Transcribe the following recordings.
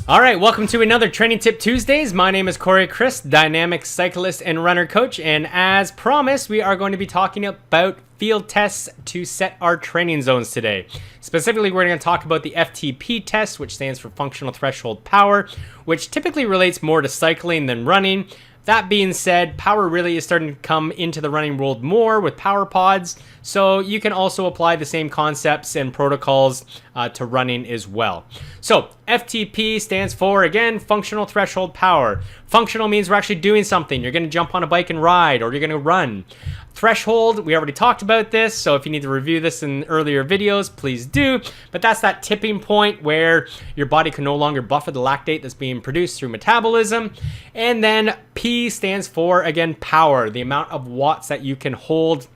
All right, welcome to another Training Tip Tuesdays. My name is Corey Chris, dynamic cyclist and runner coach, and as promised, we are going to be talking about field tests to set our training zones today. Specifically, we're going to talk about the FTP test, which stands for Functional Threshold Power, which typically relates more to cycling than running. That being said, power really is starting to come into the running world more with power pods, so you can also apply the same concepts and protocols to running as well. So FTP stands for, again, functional threshold power. Functional means we're actually doing something. You're going to jump on a bike and ride, or you're going to run. Threshold, we already talked about this, so if you need to review this in earlier videos, please do. But that's that tipping point where your body can no longer buffer the lactate that's being produced through metabolism. And then P stands for, again, power, the amount of watts that you can hold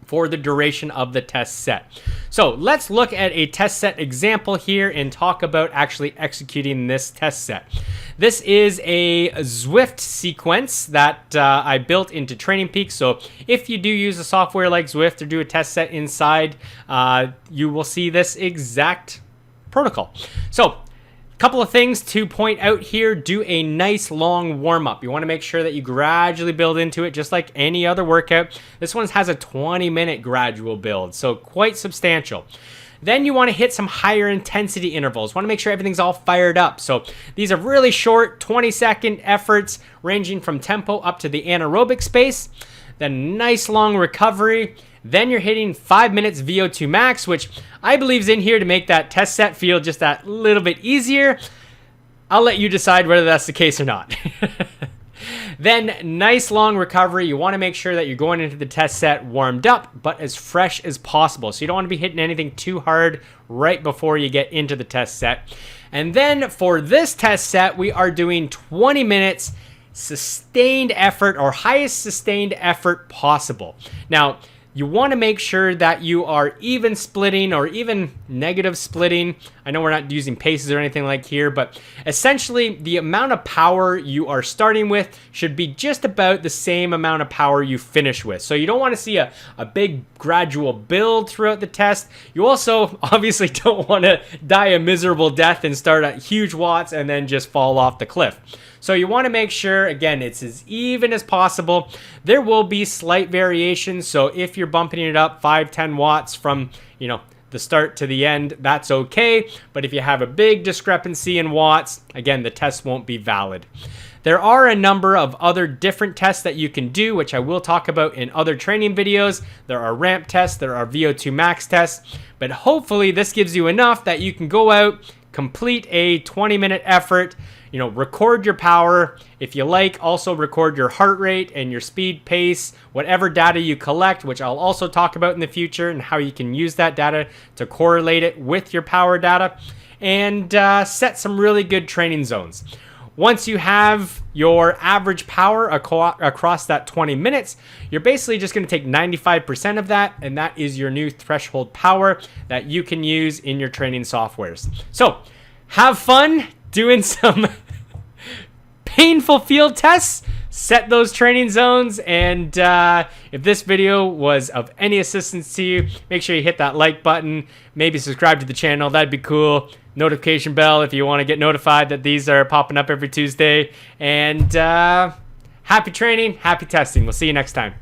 for the duration of the test set. So let's look at a test set example here and talk about actually executing this test set. This is a Zwift sequence that I built into Training Peaks. So if you do use a software like Zwift or do a test set inside, you will see this exact protocol. So couple of things to point out here. Do a nice long warm-up. You want to make sure that you gradually build into it, just like any other workout. This one has a 20-minute gradual build, so quite substantial. Then you want to hit some higher intensity intervals. Want to make sure everything's all fired up. So these are really short 20-second efforts ranging from tempo up to the anaerobic space. Then nice long recovery. Then you're hitting 5 minutes VO2 max, which I believe is in here to make that test set feel just that little bit easier. I'll let you decide whether that's the case or not. Then nice long recovery. You want to make sure that you're going into the test set warmed up, but as fresh as possible. So you don't want to be hitting anything too hard right before you get into the test set. And then for this test set, we are doing 20 minutes sustained effort, or highest sustained effort possible. Now, you want to make sure that you are even splitting or even negative splitting. I know we're not using paces or anything like here, but essentially the amount of power you are starting with should be just about the same amount of power you finish with. So you don't want to see a big gradual build throughout the test. You also obviously don't want to die a miserable death and start at huge watts and then just fall off the cliff. So you want to make sure, again, it's as even as possible. There will be slight variations. So if you're bumping it up 5-10 watts from, the start to the end, that's okay. But if you have a big discrepancy in watts, again, the test won't be valid. There are a number of other different tests that you can do, which I will talk about in other training videos. There are ramp tests, there are VO2 max tests, but hopefully this gives you enough that you can go out, complete a 20-minute effort, record your power. If you like, also record your heart rate and your speed, pace, whatever data you collect, which I'll also talk about in the future, and how you can use that data to correlate it with your power data, and set some really good training zones. Once you have your average power across that 20 minutes, you're basically just going to take 95% of that, and that is your new threshold power that you can use in your training softwares. So have fun doing some painful field tests, set those training zones, and if this video was of any assistance to you, make sure you hit that like button, maybe subscribe to the channel, that'd be cool. Notification bell if you want to get notified that these are popping up every Tuesday, and happy training, happy testing. We'll see you next time.